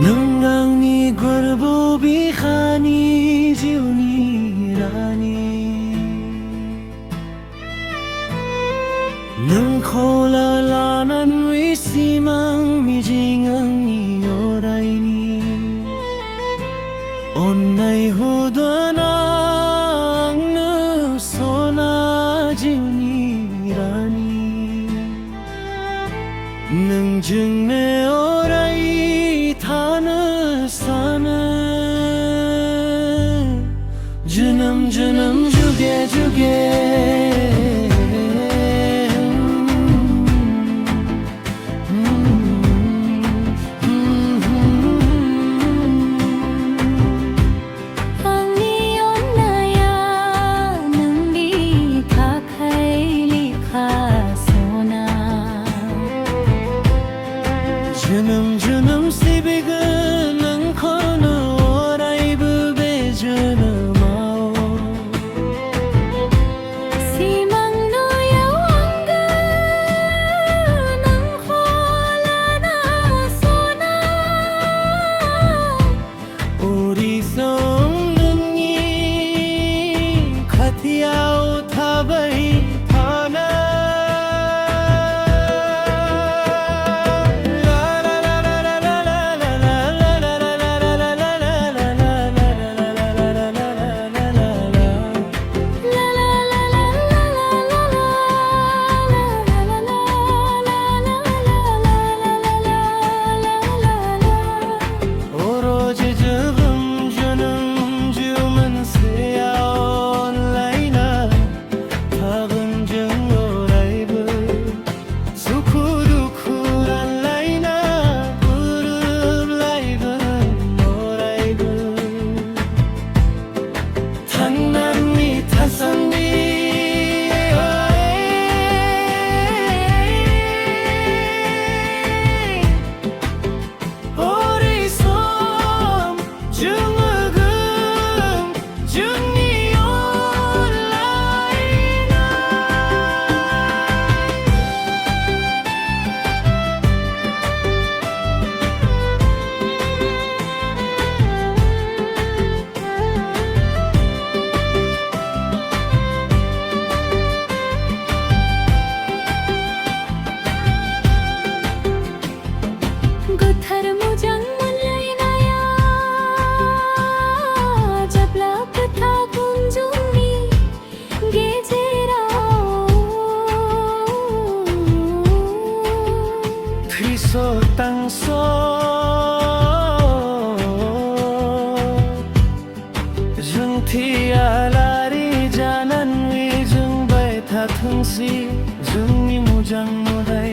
नों आंनि गोरबो बिखानि जिउनि रानि नोंखौ लानानै सिमां मिजिं आंनि अरायनि अन्नाय होदों आंनो सना जिउनि रानि नोंजोंनो अराय थानो सानो जोनोम जोनोम जुगे जुगे जोनोम जोनोम सिबिगोन नोंखौनो अरायबो बे जोनोमाव सिमां नुयो आंगो नोंखौ लाना सना अरिसं नोंनि खाथियाव थाबाय थानो गोथार मोजां मोनलायनाया जेब्ला खोथा गुंजननि गेजेराव थैस' जोंथियालारि जानानै जोंबाय थाथोंसै जोंनि मोजां मोननाय